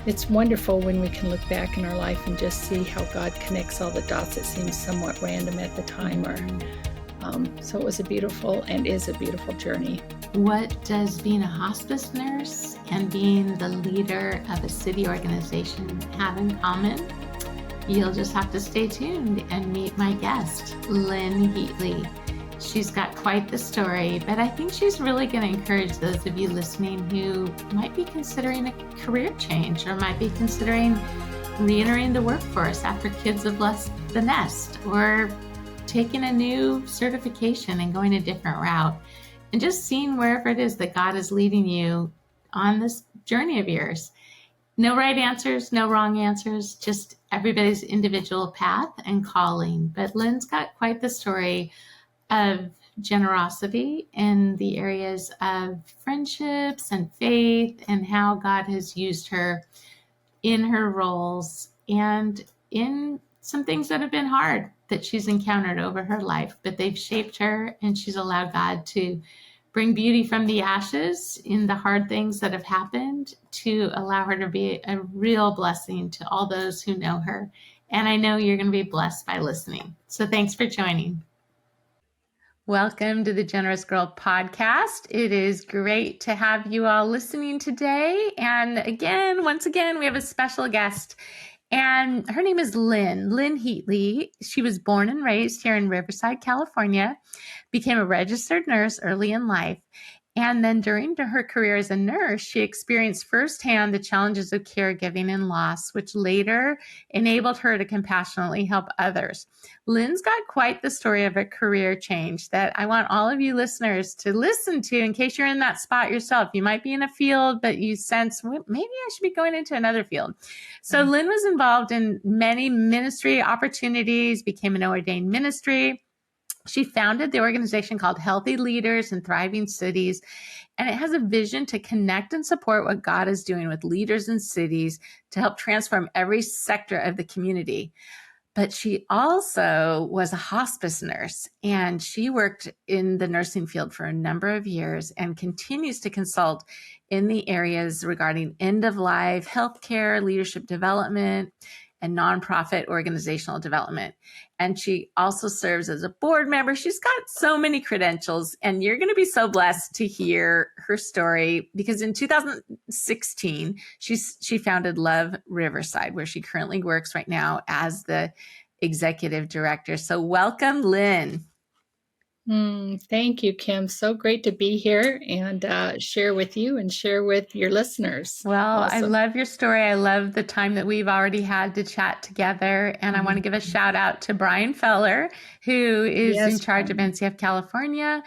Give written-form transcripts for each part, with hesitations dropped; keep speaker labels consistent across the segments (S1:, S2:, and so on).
S1: it's wonderful when we can look back in our life and just see how God connects all the dots that seemed somewhat random at the time. So it was a beautiful and is a beautiful journey.
S2: What does being a hospice nurse and being the leader of a city organization have in common? You'll just have to stay tuned and meet my guest, Lynn Heatley. She's got quite the story, but I think she's really going to encourage those of you listening who might be considering a career change or might be considering re-entering the workforce after kids have left the nest, or taking a new certification and going a different route, and just seeing wherever it is that God is leading you on this journey of yours. No right answers, no wrong answers, just everybody's individual path and calling. But Lynn's got quite the story of generosity in the areas of friendships and faith, and how God has used her in her roles and in some things that have been hard that she's encountered over her life, but they've shaped her, and she's allowed God to bring beauty from the ashes in the hard things that have happened to allow her to be a real blessing to all those who know her. And I know you're going to be blessed by listening. So thanks for joining. Welcome to the Generous Girl podcast. It is great to have you all listening today. And once again, we have a special guest, and her name is Lynn Heatley. She was born and raised here in Riverside, California, became a registered nurse early in life. And then during her career as a nurse, she experienced firsthand the challenges of caregiving and loss, which later enabled her to compassionately help others. Lynn's got quite the story of a career change that I want all of you listeners to listen to in case you're in that spot yourself. You might be in a field, but you sense, well, maybe I should be going into another field. So Lynn was involved in many ministry opportunities, became an ordained ministry. She founded the organization called Healthy Leaders in Thriving Cities, and it has a vision to connect and support what God is doing with leaders in cities to help transform every sector of the community. But she also was a hospice nurse, and she worked in the nursing field for a number of years and continues to consult in the areas regarding end-of-life healthcare, leadership development, and nonprofit organizational development. And she also serves as a board member. She's got so many credentials, and you're going to be so blessed to hear her story, because in 2016, she founded Love Riverside, where she currently works right now as the executive director. So welcome, Lynn.
S1: Thank you, Kim. So great to be here and share with you and share with your listeners.
S2: Well, awesome. I love your story. I love the time that we've already had to chat together. And I want to give a shout out to Brian Feller, who is in charge of NCF California.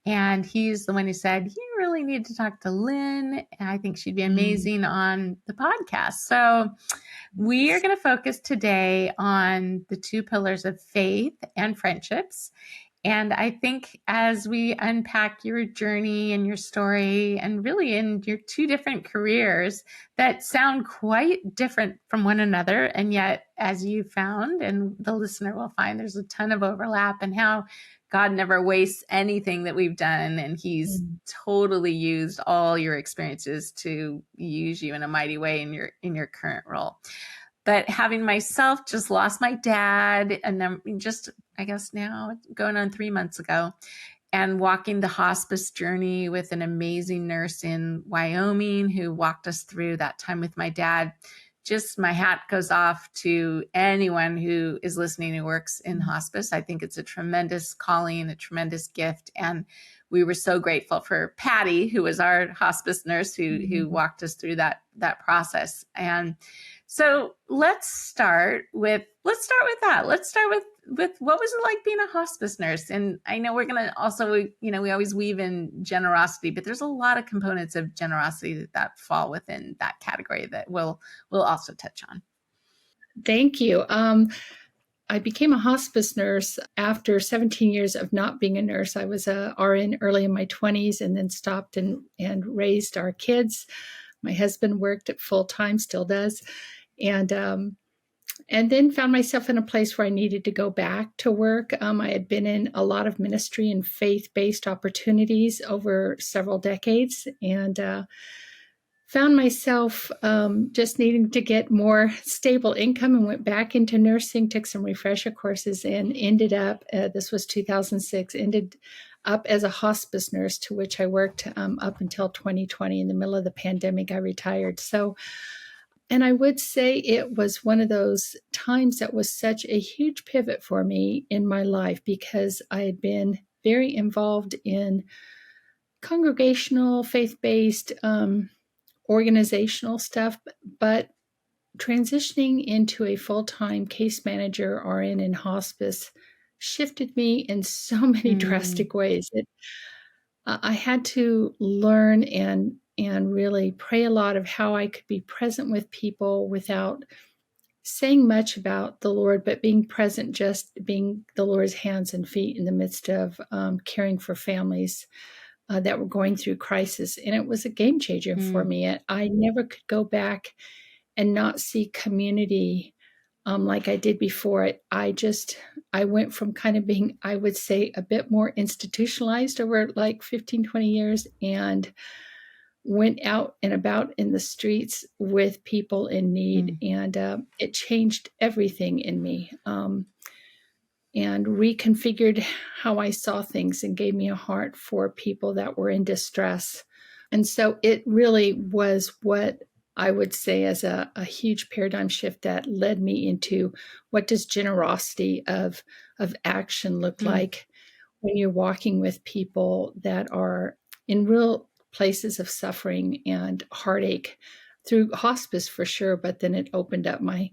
S2: And he's the one who said, you really need to talk to Lynn. And I think she'd be amazing on the podcast. So we are going to focus today on the two pillars of faith and friendships. And I think as we unpack your journey and your story, and really in your two different careers that sound quite different from one another, and yet, as you found, and the listener will find, there's a ton of overlap, and how God never wastes anything that we've done. And he's totally used all your experiences to use you in a mighty way in your current role. But having myself just lost my dad, and just, I guess now going on 3 months ago, and walking the hospice journey with an amazing nurse in Wyoming who walked us through that time with my dad. Just my hat goes off to anyone who is listening who works in hospice. I think it's a tremendous calling, a tremendous gift. And we were so grateful for Patty, who was our hospice nurse, who walked us through that process. And so let's start with that. Let's start with what was it like being a hospice nurse? And I know we're going to also, we always weave in generosity, but there's a lot of components of generosity that fall within that category that we'll also touch on.
S1: Thank you. I became a hospice nurse after 17 years of not being a nurse. I was a RN early in my 20s, and then stopped and raised our kids. My husband worked at full time, still does. And then found myself in a place where I needed to go back to work. I had been in a lot of ministry and faith-based opportunities over several decades, and found myself just needing to get more stable income and went back into nursing, took some refresher courses, and ended up, this was 2006, ended up as a hospice nurse, to which I worked up until 2020. In the middle of the pandemic, I retired. So, and I would say it was one of those times that was such a huge pivot for me in my life, because I had been very involved in congregational, faith-based, organizational stuff, but transitioning into a full-time case manager RN in hospice shifted me in so many
S2: Mm,
S1: drastic ways. I had to learn and really pray a lot of how I could be present with people without saying much about the Lord, but being present, just being the Lord's hands and feet in the midst of caring for families that were going through crisis. And it was a game changer for
S2: mm,
S1: me. I never could go back and not see community like I did before it. I went from kind of being, I would say, a bit more institutionalized over like 15, 20 years, and went out and about in the streets with people in need.
S2: mm,
S1: And it changed everything in me, and reconfigured how I saw things and gave me a heart for people that were in distress. And so it really was what I would say as a huge paradigm shift that led me into what does generosity of action look
S2: mm,
S1: like when you're walking with people that are in real places of suffering and heartache, through hospice for sure, but then it opened up my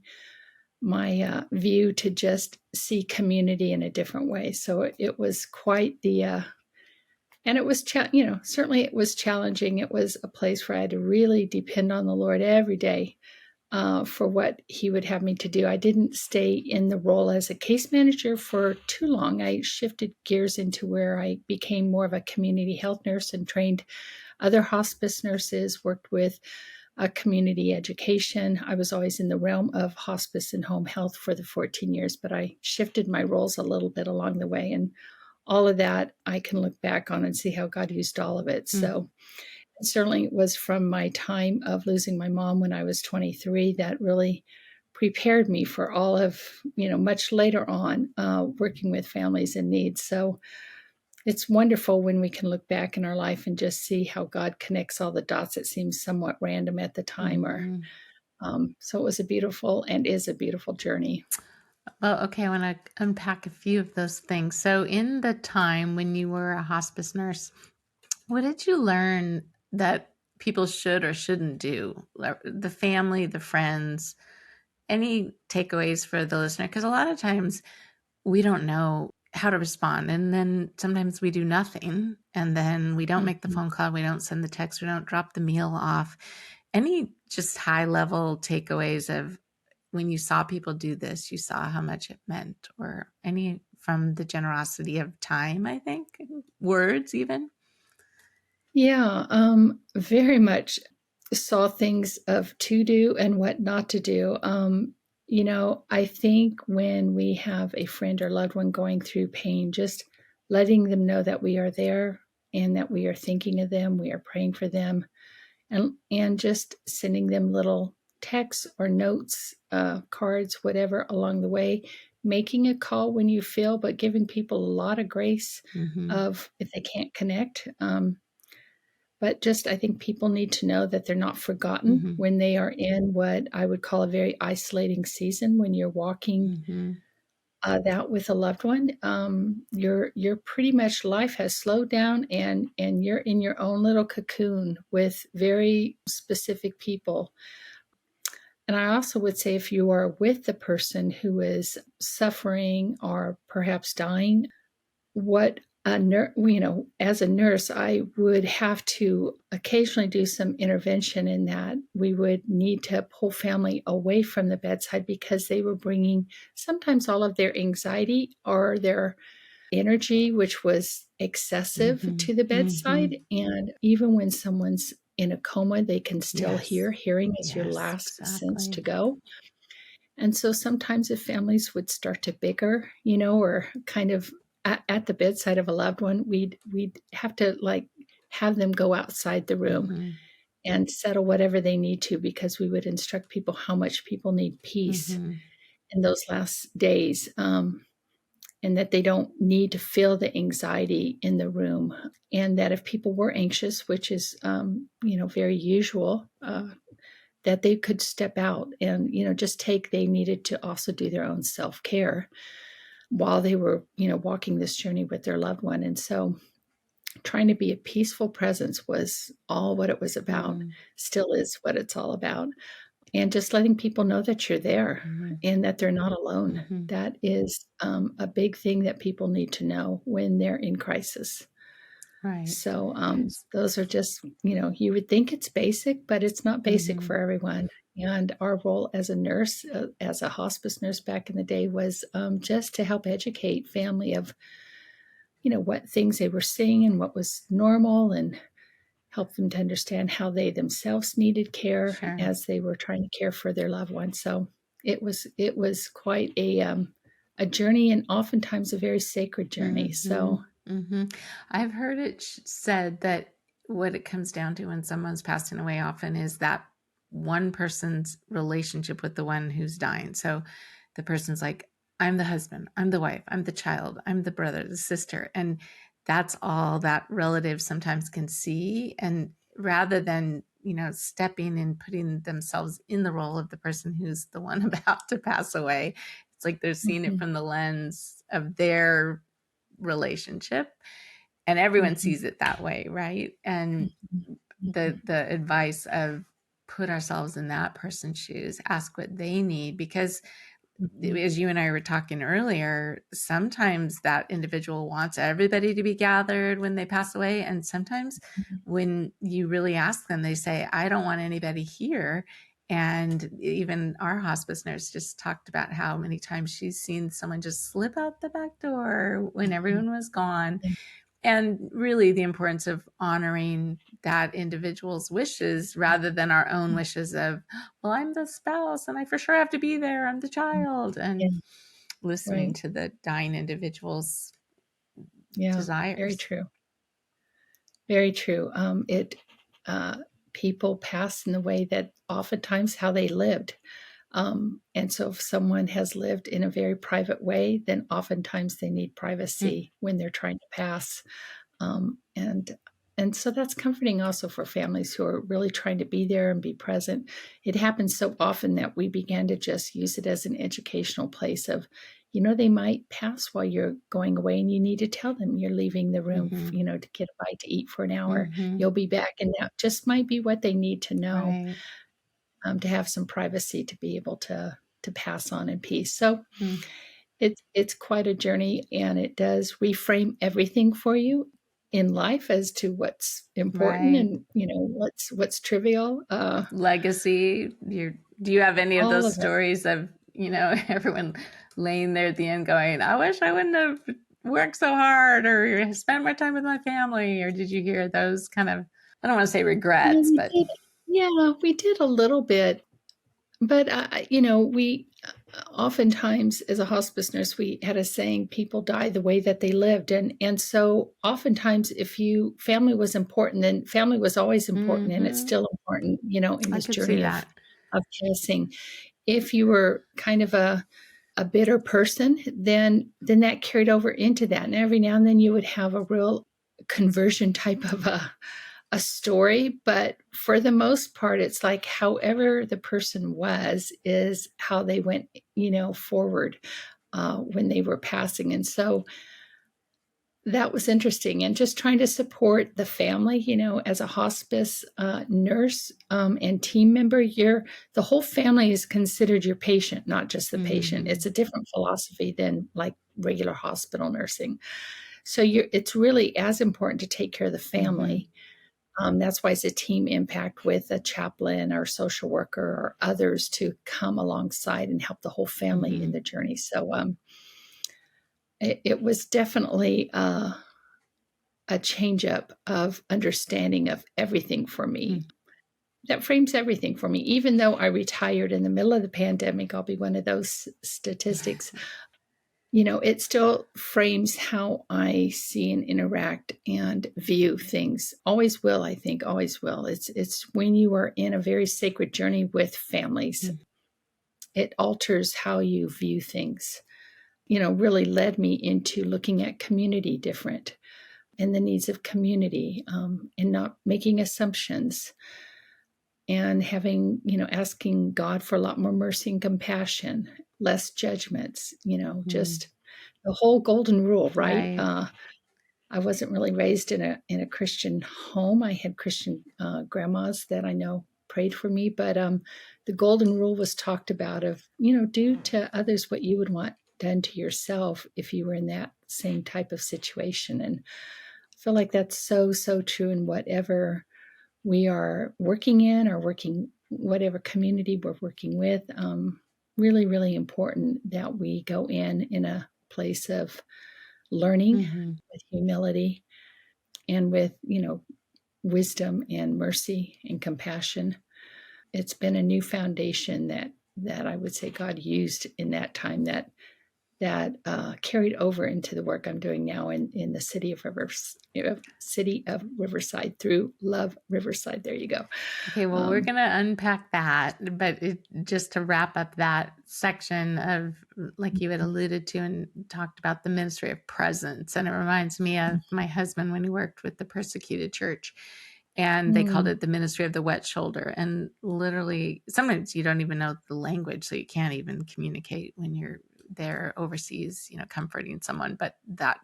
S1: view to just see community in a different way. So it was quite the and it was certainly it was challenging. It was a place where I had to really depend on the Lord every day for what He would have me to do. I didn't stay in the role as a case manager for too long. I shifted gears into where I became more of a community health nurse and trained other hospice nurses, worked with community education. I was always in the realm of hospice and home health for the 14 years, but I shifted my roles a little bit along the way. And all of that I can look back on and see how God used all of it.
S2: mm,
S1: So it certainly was from my time of losing my mom when I was 23 that really prepared me for all of, much later on, working with families in need. So it's wonderful when we can look back in our life and just see how God connects all the dots. It seems somewhat random at the time, or
S2: mhm.
S1: so it was a beautiful and is a beautiful journey.
S2: Well, okay, I want to unpack a few of those things. So, in the time when you were a hospice nurse, what did you learn that people should or shouldn't do? The family, the friends, any takeaways for the listener? Because a lot of times we don't know how to respond. And then sometimes we do nothing. And then we don't make the
S1: Mhm.
S2: phone call, we don't send the text, we don't drop the meal off. Any just high level takeaways of when you saw people do this, you saw how much it meant, or any from the generosity of time, I think, words even?
S1: Yeah, very much saw things of to do and what not to do. I think when we have a friend or loved one going through pain, just letting them know that we are there and that we are thinking of them, we are praying for them, and just sending them little texts or notes, cards, whatever along the way, making a call when you feel, but giving people a lot of grace
S2: Mm-hmm.
S1: of if they can't connect. But just I think people need to know that they're not forgotten
S2: Mm-hmm.
S1: when they are in what I would call a very isolating season when you're walking
S2: Mm-hmm.
S1: that with a loved one. You're pretty much, life has slowed down, and you're in your own little cocoon with very specific people. And I also would say if you are with the person who is suffering or perhaps dying, what as a nurse, I would have to occasionally do some intervention in that we would need to pull family away from the bedside because they were bringing sometimes all of their anxiety or their energy, which was excessive,
S2: Mm-hmm.
S1: to the
S2: Mm-hmm.
S1: bedside. And even when someone's in a coma, they can still
S2: Yes.
S1: hear. Hearing is your
S2: Yes,
S1: last sense to
S2: exactly.
S1: go. And so sometimes if families would start to bicker, or kind of at the bedside of a loved one, we'd have to like have them go outside the room
S2: Mm-hmm.
S1: and settle whatever they need to, because we would instruct people how much people need peace in those last days, and that they don't need to feel the anxiety in the room, and that if people were anxious, which is very usual, that they could step out and just they needed to also do their own self-care while they were walking this journey with their loved one. And so trying to be a peaceful presence was all what it was about, still is what it's all about. And just letting people know that you're there and that they're not alone. That is a big thing that people need to know when they're in crisis.
S2: Right.
S1: So those are just, you would think it's basic, but it's not basic for everyone. And our role as a nurse, as a hospice nurse back in the day, was just to help educate family of, what things they were seeing and what was normal, and help them to understand how they themselves needed care as they were trying to care for their loved one. So it was quite a journey, and oftentimes a very sacred journey. So
S2: I've heard it said that what it comes down to when someone's passing away often is that one person's relationship with the one who's dying. So the person's like, I'm the husband, I'm the wife, I'm the child, I'm the brother, the sister. And that's all that relative sometimes can see. And rather than, stepping and putting themselves in the role of the person who's the one about to pass away, it's like they're seeing it from the lens of their relationship, and everyone sees it that way, right? And the advice of put ourselves in that person's shoes, ask what they need, because as you and I were talking earlier, sometimes that individual wants everybody to be gathered when they pass away. And sometimes when you really ask them, they say, I don't want anybody here. And even our hospice nurse just talked about how many times she's seen someone just slip out the back door when everyone was gone. And really the importance of honoring that individual's wishes rather than our own wishes of, well, I'm the spouse and I for sure have to be there, I'm the child, and listening to the dying individual's desires.
S1: Very true. Very true. People pass in the way that oftentimes how they lived. And so if someone has lived in a very private way, then oftentimes they need privacy when they're trying to pass. And so that's comforting also for families who are really trying to be there and be present. It happens so often that we began to just use it as an educational place of, they might pass while you're going away, and you need to tell them you're leaving the room, to get a bite to eat for an hour. You'll be back. And that just might be what they need to know, to have some privacy, to be able to pass on in peace. So it's quite a journey, and it does reframe everything for you in life as to what's important and what's trivial.
S2: Legacy. Do you have any of those stories of everyone laying there at the end going, I wish I wouldn't have worked so hard or spent more time with my family? Or did you hear those kind of, I don't want to say regrets, but
S1: we did a little bit. But, we oftentimes as a hospice nurse, we had a saying, people die the way that they lived. And so oftentimes if family was important, then family was always important, and it's still important, in this journey of passing. If you were kind of a bitter person, then that carried over into that. And every now and then you would have a real conversion type of a story, but for the most part, it's like however the person was is how they went, forward when they were passing. And so that was interesting. And just trying to support the family, as a hospice nurse and team member, the whole family is considered your patient, not just the patient. It's a different philosophy than like regular hospital nursing. So it's really as important to take care of the family. That's why it's a team impact with a chaplain or social worker or others to come alongside and help the whole family in the journey. So it was definitely a change up of understanding of everything for me. That frames everything for me. Even though I retired in the middle of the pandemic, I'll be one of those statistics. it still frames how I see and interact and view things. Always will, I think, always will. It's when you are in a very sacred journey with families, it alters how you view things. Really led me into looking at community different and the needs of community, and not making assumptions, and having, asking God for a lot more mercy and compassion, less judgments, just the whole golden rule, right?
S2: Right.
S1: I wasn't really raised in a Christian home. I had Christian grandmas that I know prayed for me, but the golden rule was talked about of, do to others what you would want done to yourself if you were in that same type of situation. And I feel like that's so, so true in whatever we are working in, or working, whatever community we're working with. Really, really important that we go in a place of learning with humility and with, wisdom and mercy and compassion. It's been a new foundation that I would say God used in that time, that carried over into the work I'm doing now in the city of Riverside through Love Riverside. There you go.
S2: Okay, well, we're going to unpack that, but just to wrap up that section of, like you had alluded to and talked about, the ministry of presence. And it reminds me of my husband when he worked with the persecuted church, and they called it the ministry of the wet shoulder. And literally, sometimes you don't even know the language, so you can't even communicate when you're there overseas, comforting someone. But that,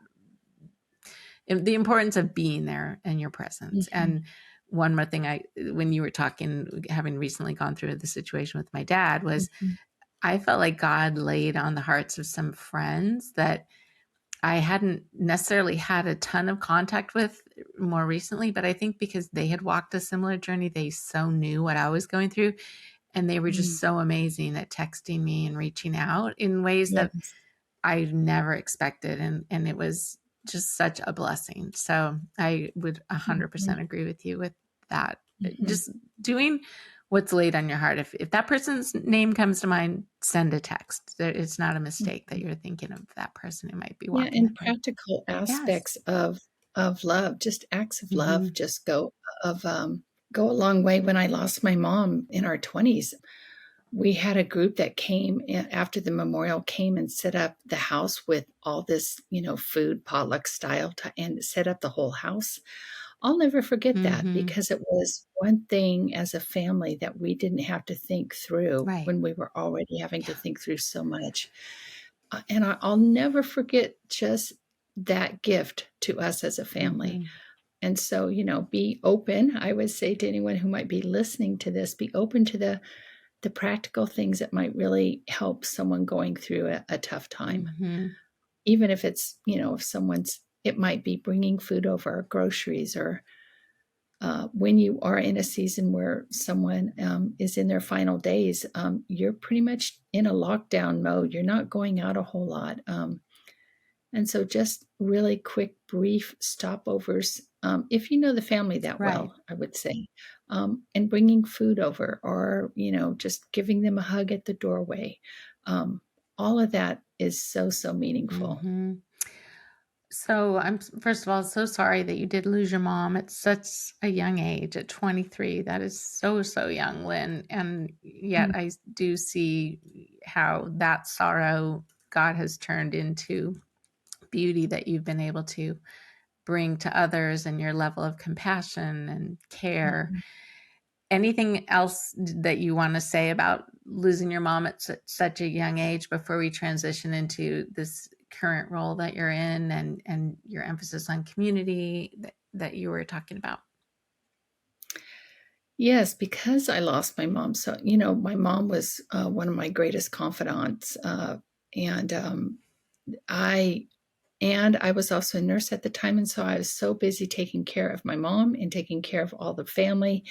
S2: the importance of being there and your presence. And one more thing, when you were talking, having recently gone through the situation with my dad, was I felt like God laid on the hearts of some friends that I hadn't necessarily had a ton of contact with more recently, but I think because they had walked a similar journey, they so knew what I was going through. And they were just so amazing at texting me and reaching out in ways that
S1: Yes.
S2: I never expected. And it was just such a blessing. So I would 100% agree with you with that. Just doing what's laid on your heart. If that person's name comes to mind, send a text. It's not a mistake that you're thinking of that person who might be
S1: Yeah,
S2: walking
S1: and
S2: that way.
S1: practical
S2: Yes.
S1: aspects of love, just acts of love, just go a long way. When I lost my mom in our 20s, we had a group that came after the memorial, came and set up the house with all this, food, potluck style, and set up the whole house. I'll never forget that, because it was one thing as a family that we didn't have to think through
S2: Right.
S1: when we were already having to think through so much. And I'll never forget just that gift to us as a family. And so, be open. I would say to anyone who might be listening to this, be open to the practical things that might really help someone going through a tough time. Even if it's, it might be bringing food over, or groceries, or when you are in a season where someone is in their final days, you're pretty much in a lockdown mode. You're not going out a whole lot. And so just really quick, brief stopovers, if you know the family that well, I would say, and bringing food over, or, just giving them a hug at the doorway. All of that is so, so meaningful.
S2: So I'm, first of all, so sorry that you did lose your mom at such a young age, at 23. That is so, so young, Lynn. And yet I do see how that sorrow God has turned into beauty that you've been able to bring to others, and your level of compassion and care. Anything else that you want to say about losing your mom at such a young age before we transition into this current role that you're in, and your emphasis on community that you were talking about?
S1: Yes, because I lost my mom. So, my mom was one of my greatest confidants. And I I was also a nurse at the time. And so I was so busy taking care of my mom and taking care of all the family,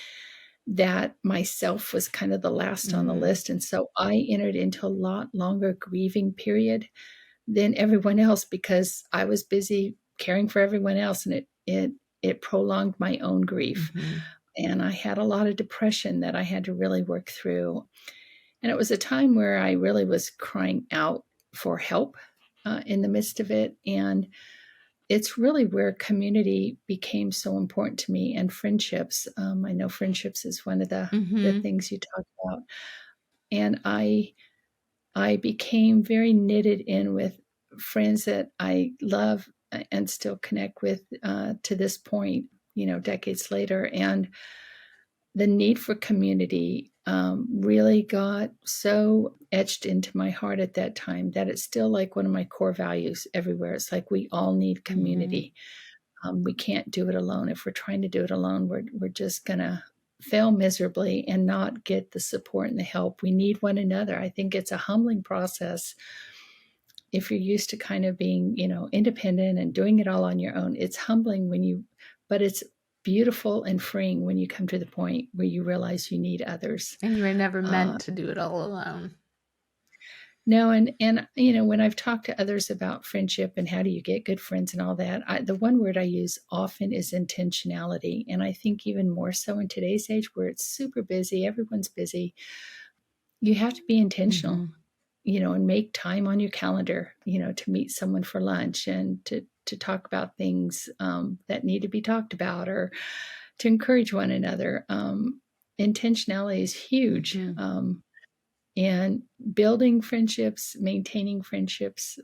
S1: that myself was kind of the last on the list. And so I entered into a lot longer grieving period than everyone else, because I was busy caring for everyone else, and it prolonged my own grief. And I had a lot of depression that I had to really work through. And it was a time where I really was crying out for help. in the midst of it. And it's really where community became so important to me, and friendships. I know friendships is one of the
S2: Mm-hmm.
S1: things you talk about. And I became very knitted in with friends that I love and still connect with to this point, decades later. And the need for community really got so etched into my heart at that time that it's still like one of my core values everywhere. It's like we all need
S2: Mm-hmm.
S1: community. We can't do it alone. If we're trying to do it alone, we're just going to fail miserably and not get the support and the help. We need one another. I think it's a humbling process if you're used to kind of being, independent and doing it all on your own. It's humbling but it's beautiful and freeing when you come to the point where you realize you need others.
S2: And you were never
S1: Uh,
S2: meant to do it all alone.
S1: no, and when I've talked to others about friendship and how do you get good friends and all that, the one word I use often is intentionality. And I think even more so in today's age where it's super busy, everyone's busy, you have to be intentional,
S2: Mm-hmm.
S1: and make time on your calendar, to meet someone for lunch and to talk about things that need to be talked about, or to encourage one another. Intentionality is huge.
S2: Mm-hmm.
S1: And building friendships, maintaining friendships,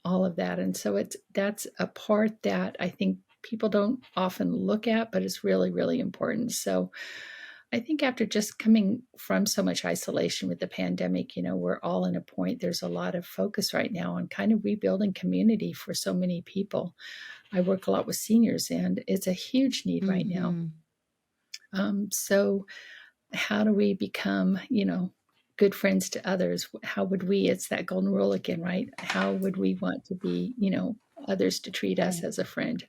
S1: all of that. And so that's a part that I think people don't often look at, but it's really, really important. So I think after just coming from so much isolation with the pandemic, we're all in a point. There's a lot of focus right now on kind of rebuilding community for so many people. I work a lot with seniors, and it's a huge need right now.
S2: Mm-hmm.
S1: So how do we become, good friends to others? How would we, it's that golden rule again, right? How would we want to be, others to treat us
S2: Right.
S1: as a friend?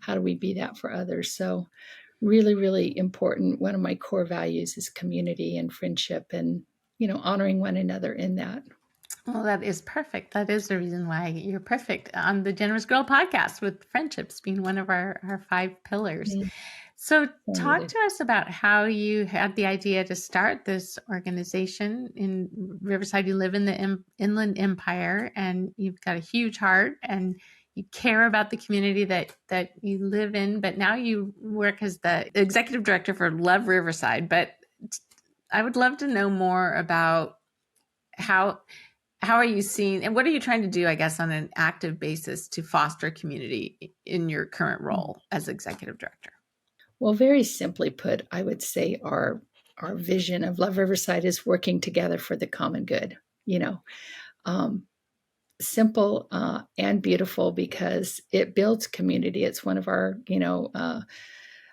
S1: How do we be that for others? So really, really important. One of my core values is community and friendship, and, honoring one another in that.
S2: Well, that is perfect. That is the reason why you're perfect on the Generous Girl podcast, with friendships being one of our 5 pillars.
S1: Mm,
S2: So
S1: so
S2: talk
S1: needed.
S2: to us about how you had the idea to start this organization in Riverside. You live in the Inland Empire, and you've got a huge heart, and you care about the community that you live in, but now you work as the executive director for Love Riverside. But I would love to know more about how are you seeing, and what are you trying to do, I guess, on an active basis to foster community in your current role as executive director?
S1: Well, very simply put, I would say our vision of Love Riverside is working together for the common good. Um, Simple and beautiful because it builds community. It's one of our,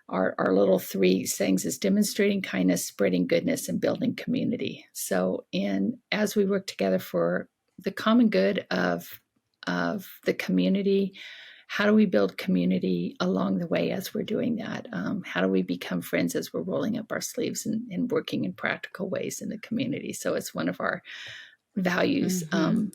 S1: our little 3 sayings is demonstrating kindness, spreading goodness, and building community. So, and as we work together for the common good of the community, how do we build community along the way as we're doing that? How do we become friends as we're rolling up our sleeves and working in practical ways in the community? So it's one of our values.
S2: Mm-hmm.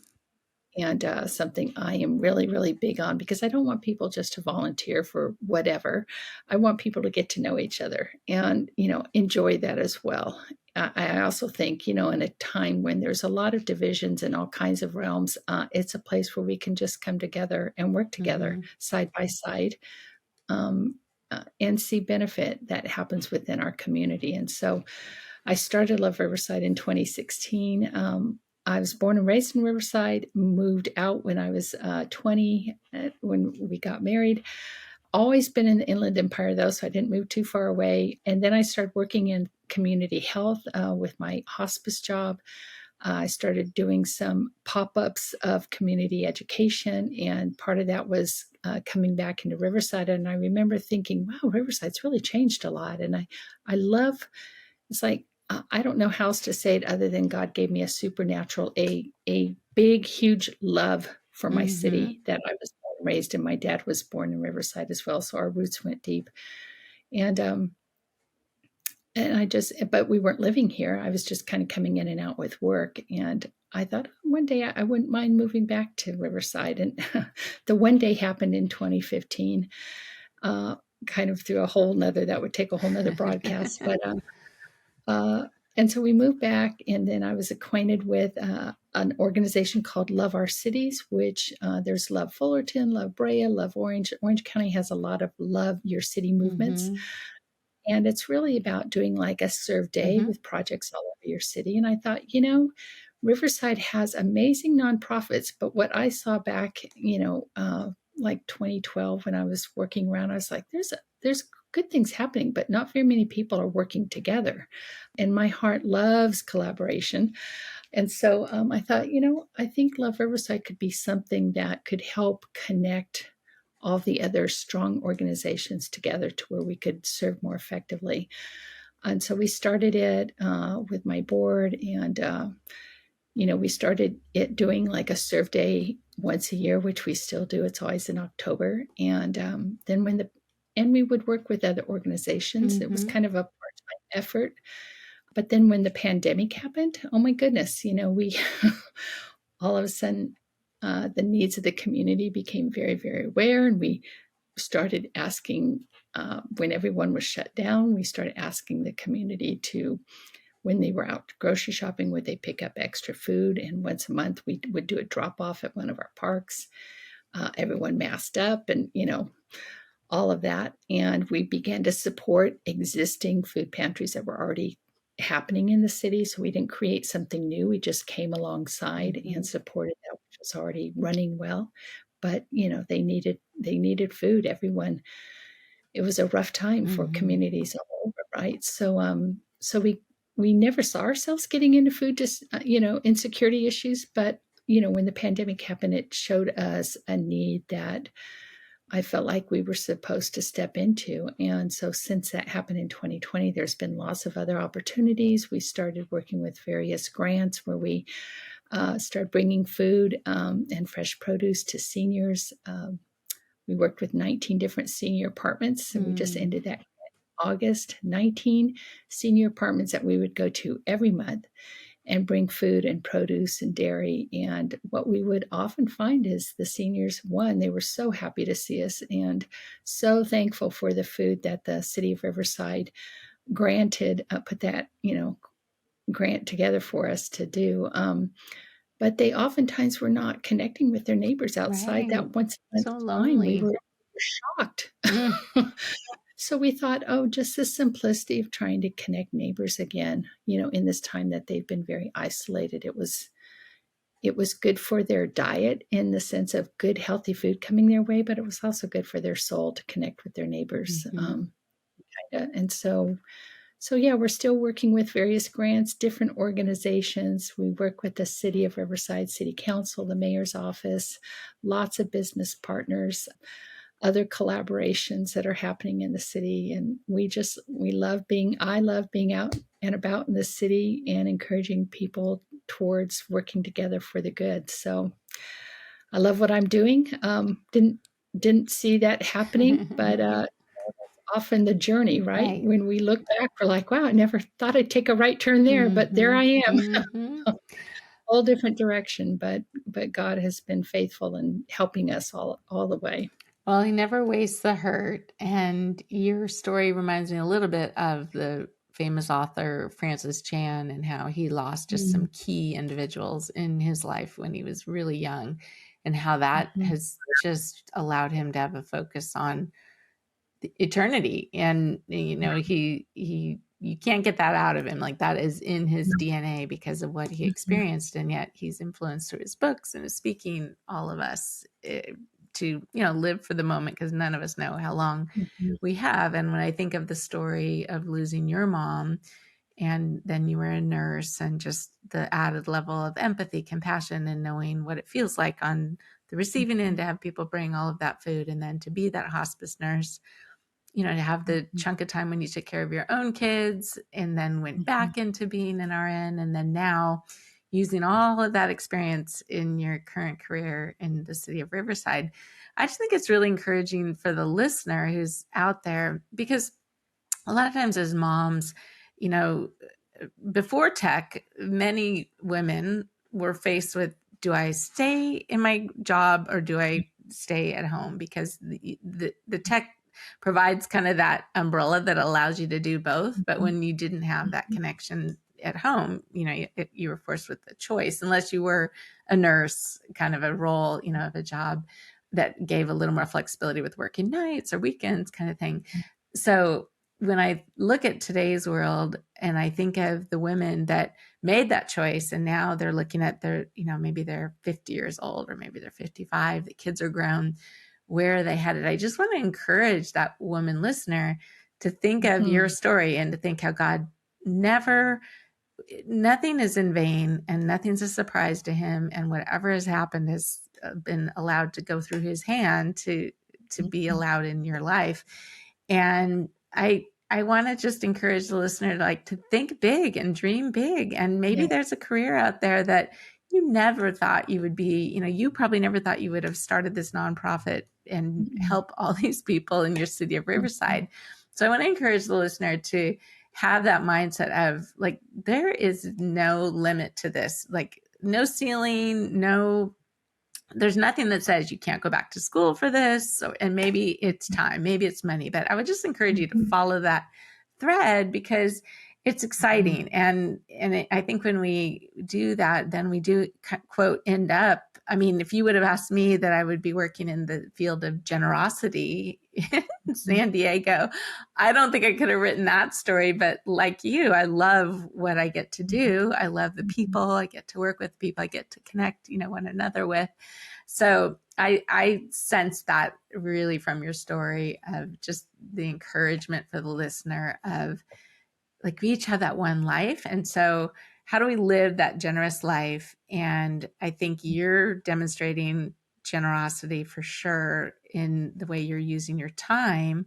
S1: And something I am really, really big on, because I don't want people just to volunteer for whatever. I want people to get to know each other and, enjoy that as well. I also think, in a time when there's a lot of divisions in all kinds of realms, it's a place where we can just come together and work together
S2: Mm-hmm.
S1: side by side, and see benefit that happens within our community. And so I started Love Riverside in 2016. I was born and raised in Riverside, moved out when I was 20, when we got married. Always been in the Inland Empire, though, so I didn't move too far away. And then I started working in community health with my hospice job. I started doing some pop-ups of community education, and part of that was coming back into Riverside. And I remember thinking, wow, Riverside's really changed a lot. And I love, it's like, I don't know how else to say it other than God gave me a supernatural, a big, huge love for my
S2: Mm-hmm.
S1: city that I was born and raised in. My dad was born in Riverside as well, so our roots went deep. And but we weren't living here. I was just kind of coming in and out with work. And I thought, oh, one day I wouldn't mind moving back to Riverside. And the one day happened in 2015, uh, kind of through a whole nother, that would take a whole nother broadcast. But, uh, and so we moved back, and then I was acquainted with an organization called Love Our Cities, which there's Love Fullerton, Love Brea, Love Orange. Orange County has a lot of Love Your City movements.
S2: Mm-hmm.
S1: And it's really about doing like a serve day
S2: Mm-hmm.
S1: with projects all over your city. And I thought, Riverside has amazing nonprofits, but what I saw back, like 2012 when I was working around, I was like, there's good things happening, but not very many people are working together. And my heart loves collaboration. And so I thought, I think Love Riverside could be something that could help connect all the other strong organizations together to where we could serve more effectively. And so we started it with my board, and we started it doing like a serve day once a year, which we still do. It's always in October, and and we would work with other organizations.
S2: Mm-hmm.
S1: It was kind of a part-time effort. But then when the pandemic happened, oh my goodness, we all of a sudden the needs of the community became very, very aware, and we started asking when everyone was shut down. We started asking the community to, when they were out grocery shopping, would they pick up extra food? And once a month, we would do a drop off at one of our parks. Everyone masked up, and all of that. And we began to support existing food pantries that were already happening in the city. So we didn't create something new. We just came alongside
S2: Mm-hmm.
S1: and supported that which was already running well. But they needed food. Everyone, it was a rough time for
S2: Mm-hmm.
S1: communities all over, right? So we never saw ourselves getting into food, just insecurity issues. But when the pandemic happened, it showed us a need that I felt like we were supposed to step into. And so since that happened in 2020, there's been lots of other opportunities. We started working with various grants where we started bringing food and fresh produce to seniors. We worked with 19 different senior apartments, and we just ended that in August. 19 senior apartments that we would go to every month and bring food and produce and dairy. And what we would often find is the seniors, one, they were so happy to see us and so thankful for the food that the city of Riverside granted, put that, grant together for us to do. But they oftentimes were not connecting with their neighbors outside
S2: Right.
S1: that once a month
S2: So
S1: time. We
S2: lonely.
S1: were shocked.
S2: Mm.
S1: So we thought, oh, just the simplicity of trying to connect neighbors again, in this time that they've been very isolated. It was good for their diet in the sense of good, healthy food coming their way, but it was also good for their soul to connect with their neighbors.
S2: Mm-hmm.
S1: And so yeah, we're still working with various grants, different organizations. We work with the City of Riverside City Council, the mayor's office, lots of business partners, other collaborations that are happening in the city. And I love being out and about in the city and encouraging people towards working together for the good. So I love what I'm doing. Didn't see that happening, but often the journey, right?
S2: Right.
S1: When we look back, we're like, wow, I never thought I'd take a right turn there, but there I am.
S2: Mm-hmm.
S1: Whole different direction, but God has been faithful in helping us all the way.
S2: Well, he never wastes the hurt. And your story reminds me a little bit of the famous author Francis Chan and how he lost just some key individuals in his life when he was really young, and how that
S1: Mhm.
S2: has just allowed him to have a focus on eternity. And he you can't get that out of him. Like, that is in his DNA because of what he experienced, and yet he's influenced through his books and his speaking all of us to live for the moment, because none of us know how long
S1: Mhm.
S2: we have. And when I think of the story of losing your mom, and then you were a nurse, and just the added level of empathy, compassion, and knowing what it feels like on the receiving end to have people bring all of that food, and then to be that hospice nurse, to have the chunk of time when you took care of your own kids and then went back into being an RN, and then now using all of that experience in your current career in the city of Riverside. I just think it's really encouraging for the listener who's out there, because a lot of times as moms, before tech, many women were faced with, do I stay in my job or do I stay at home? Because the tech provides kind of that umbrella that allows you to do both. But when you didn't have that connection at home, you were forced with the choice, unless you were a nurse, kind of a role, of a job that gave a little more flexibility with working nights or weekends kind of thing. So when I look at today's world and I think of the women that made that choice, and now they're looking at their, maybe they're 50 years old or maybe they're 55, the kids are grown, where are they headed? I just want to encourage that woman listener to think of your story and to think how God nothing is in vain and nothing's a surprise to him. And whatever has happened has been allowed to go through his hand to be allowed in your life. And I want to just encourage the listener to think big and dream big. And maybe there's a career out there that you never thought you would be, you probably never thought you would have started this nonprofit and help all these people in your city of Riverside. So I want to encourage the listener to have that mindset of there is no limit to this, no ceiling, there's nothing that says you can't go back to school for this. So, and maybe it's time, maybe it's money, but I would just encourage you to follow that thread because it's exciting. And I think when we do that, then we do, quote, end up. I mean, if you would have asked me that I would be working in the field of generosity in San Diego, I don't think I could have written that story. But like you, I love what I get to do. I love the people. I get to work with people. I get to connect, one another with. So I sense that really from your story of just the encouragement for the listener of we each have that one life. And so how do we live that generous life? And I think you're demonstrating generosity for sure in the way you're using your time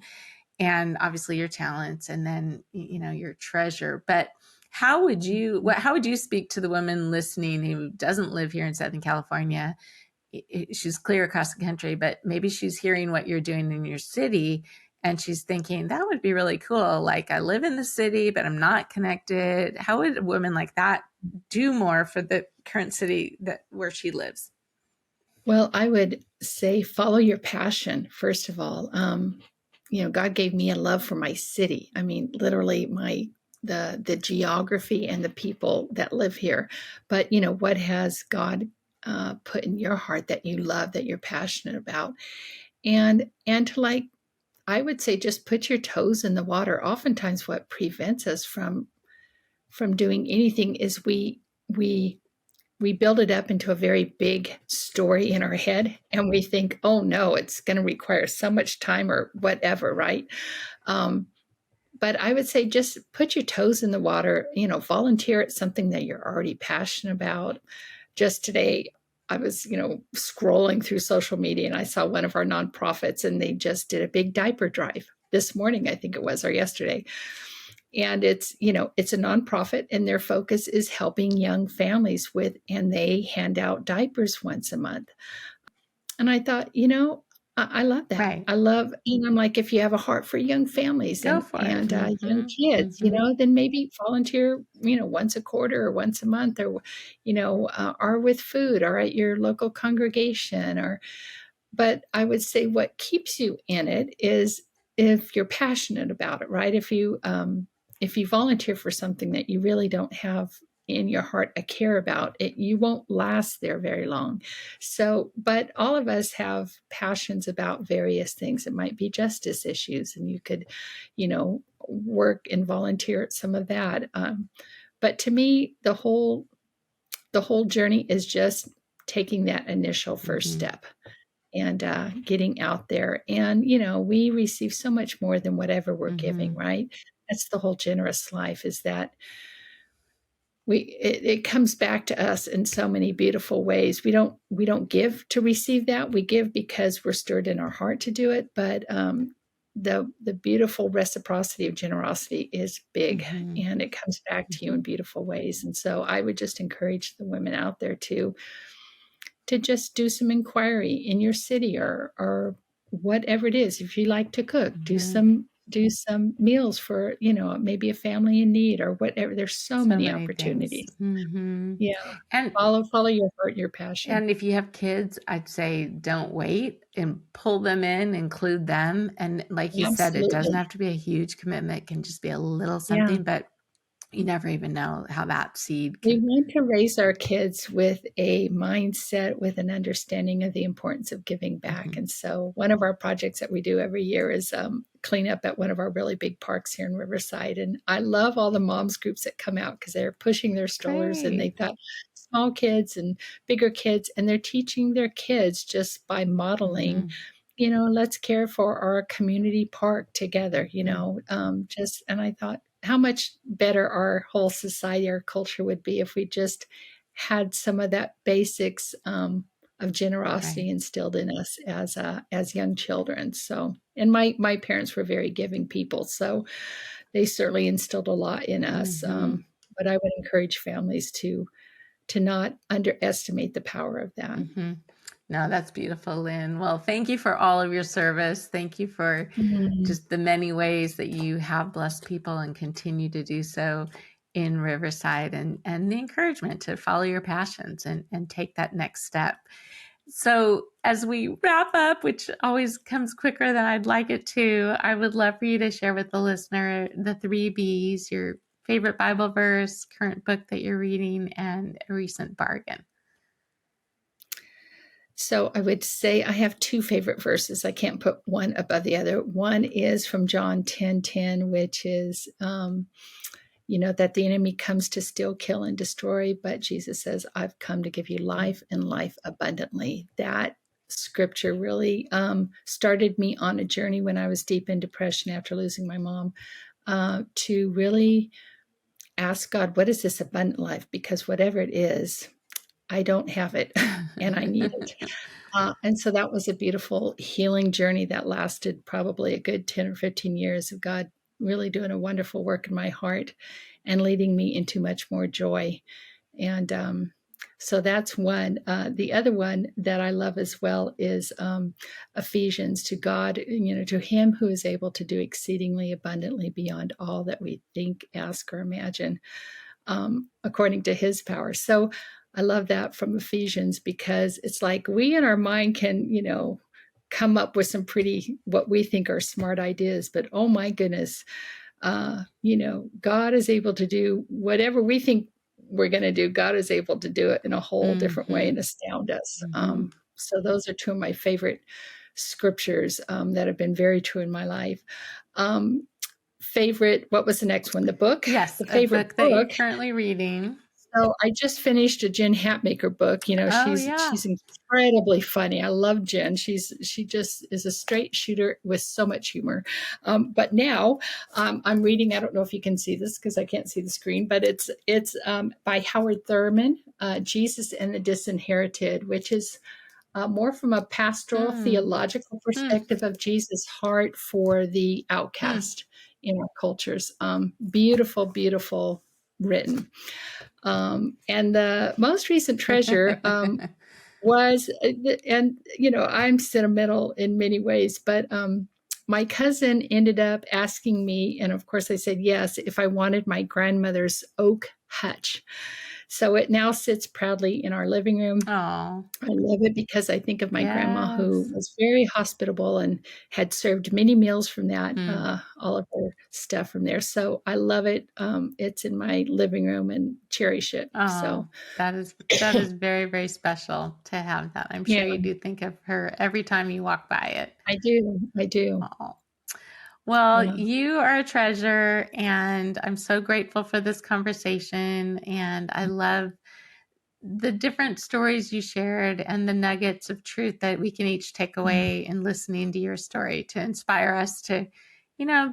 S2: and obviously your talents and then, your treasure. But how would you speak to the woman listening who doesn't live here in Southern California? She's clear across the country, but maybe she's hearing what you're doing in your city and she's thinking that would be really cool. I live in the city, but I'm not connected. How would a woman like that do more for the current city where she lives?
S1: Well, I would say follow your passion, first of all. God gave me a love for my city. I mean, literally the geography and the people that live here. But, what has God put in your heart that you love, that you're passionate about? And to I would say just put your toes in the water. Oftentimes what prevents us from doing anything is we build it up into a very big story in our head and we think, oh no, it's going to require so much time or whatever, right? But I would say just put your toes in the water, volunteer at something that you're already passionate about. Just today, I was, scrolling through social media and I saw one of our nonprofits and they just did a big diaper drive this morning, I think it was, or yesterday. And it's a nonprofit and their focus is helping young families and they hand out diapers once a month. And I thought, I love that.
S2: Right.
S1: I love, I'm like, if you have a heart for young families and young kids, then maybe volunteer, once a quarter or once a month or, or with food or at your local congregation but I would say what keeps you in it is if you're passionate about it, right? If you volunteer for something that you really don't have in your heart a care about it, you won't last there very long. So, but all of us have passions about various things. It might be justice issues, and you could, work and volunteer at some of that. But to me, the whole journey is just taking that initial first step and getting out there. And, we receive so much more than whatever we're giving, right? That's the whole generous life, is that it comes back to us in so many beautiful ways. We don't give to receive that. We give because we're stirred in our heart to do it. But the beautiful reciprocity of generosity is big, and it comes back to you in beautiful ways. And so I would just encourage the women out there to just do some inquiry in your city or whatever it is. If you like to cook, do some meals for, maybe a family in need or whatever. There's so many opportunities. Yeah. And follow your heart, your passion.
S2: And if you have kids, I'd say don't wait and pull them in, include them. And like you said, it doesn't have to be a huge commitment. It can just be a little something, but you never even know how that seed
S1: We
S2: can.
S1: want to raise our kids with a mindset, with an understanding of the importance of giving back.
S2: Mhm.
S1: And so, one of our projects that we do every year is clean up at one of our really big parks here in Riverside. And I love all the moms groups that come out because they're pushing their strollers and
S2: Great.
S1: they've got small kids and bigger kids, and they're teaching their kids just by modeling.
S2: Mhm.
S1: Let's care for our community park together,
S2: Mhm.
S1: and I thought, how much better our whole society, our culture would be if we just had some of that basics of
S2: Right.
S1: generosity instilled in us as young children. So, and my parents were very giving people, so they certainly instilled a lot in us.
S2: Mhm.
S1: But I would encourage families to not underestimate the power of that.
S2: Mhm. No, that's beautiful, Lynn. Well, thank you for all of your service. Thank you for
S1: Mm.
S2: just the many ways that you have blessed people and continue to do so in Riverside, and the encouragement to follow your passions and take that next step. So, as we wrap up, which always comes quicker than I'd like it to, I would love for you to share with the listener the 3 B's, your favorite Bible verse, current book that you're reading, and a recent bargain.
S1: So I would say I have two favorite verses. I can't put one above the other. One is from John 10:10, which is, that the enemy comes to steal, kill, and destroy, but Jesus says, I've come to give you life and life abundantly. That scripture really started me on a journey when I was deep in depression after losing my mom, to really ask God, what is this abundant life? Because whatever it is, I don't have it and I need it. And so that was a beautiful healing journey that lasted probably a good 10 or 15 years of God really doing a wonderful work in my heart and leading me into much more joy. And so that's one. The other one that I love as well is Ephesians, to God, to Him who is able to do exceedingly abundantly beyond all that we think, ask, or imagine, according to His power. So I love that from Ephesians, because it's like we in our mind can, come up with some pretty, what we think are smart ideas, but oh my goodness, God is able to do whatever we think we're going to do. God is able to do it in a whole different way
S2: Mhm.
S1: and astound us.
S2: Mhm.
S1: So those are two of my favorite scriptures that have been very true in my life. Favorite, what was the next one? The book,
S2: Yes,
S1: the
S2: a
S1: favorite
S2: book that you're
S1: book.
S2: currently reading.
S1: So I just finished a Jen Hatmaker book.
S2: Oh,
S1: She's
S2: yeah.
S1: incredibly funny. I love Jen. She just is a straight shooter with so much humor. But now I'm reading. I don't know if you can see this because I can't see the screen, but it's by Howard Thurman, Jesus and the Disinherited, which is more from a pastoral
S2: Mm.
S1: theological
S2: Mm.
S1: perspective of Jesus' heart for the
S2: Mm.
S1: outcast in our cultures. Beautiful, beautiful written. And the most recent treasure was, and I'm sentimental in many ways, but my cousin ended up asking me, and of course I said yes, if I wanted my grandmother's oak hutch. So it now sits proudly in our living room.
S2: Oh,
S1: I love it because I think of my grandma, who
S2: yes.
S1: was very hospitable and had served many meals from that,
S2: Mm.
S1: all of her stuff from there. So I love it. It's in my living room and cherish it.
S2: Oh,
S1: So
S2: that is very, very special to have that. I'm
S1: yeah,
S2: sure you do think of her every time you walk by it.
S1: I do. I do.
S2: Oh. Well,
S1: Yeah.
S2: you are a treasure, and I'm so grateful for this conversation. And I love the different stories you shared and the nuggets of truth that we can each take
S1: Yeah.
S2: away in listening to your story to inspire us to,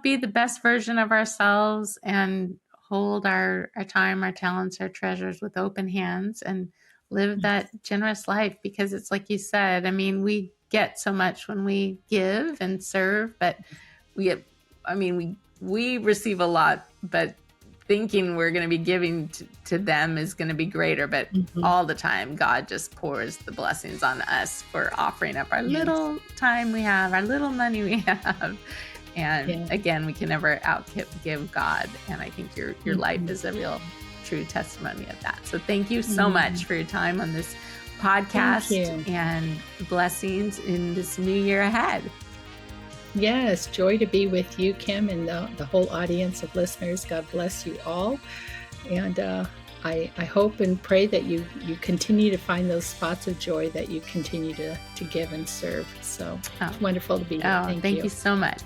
S2: be the best version of ourselves and hold our time, our talents, our treasures with open hands and live that generous life. Because it's like you said, I mean, we get so much when we give and serve, but we get, I mean, we receive a lot, but thinking we're going to be giving to them is going to be greater. But
S1: Mhm.
S2: all the time, God just pours the blessings on us for offering up our
S1: Yes.
S2: little time we have, our little money we have. And
S1: Yeah.
S2: again, we can never outgive God. And I think your life
S1: Mhm.
S2: is a real true testimony of that. So thank you so
S1: Mhm.
S2: much for your time on this
S1: Thank
S2: podcast,
S1: you.
S2: and blessings in this new year ahead.
S1: Yes, joy to be with you, Kim, and the whole audience of listeners. God bless you all. And I hope and pray that you continue to find those spots of joy that you continue to give and serve. So it's wonderful to be here.
S2: Thank you so much.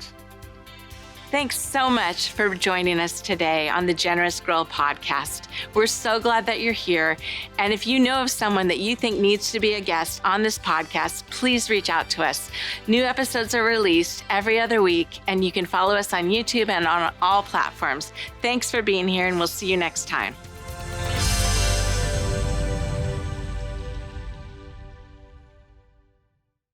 S3: Thanks so much for joining us today on the Generous Girl podcast. We're so glad that you're here. And if you know of someone that you think needs to be a guest on this podcast, please reach out to us. New episodes are released every other week, and you can follow us on YouTube and on all platforms. Thanks for being here, and we'll see you next time.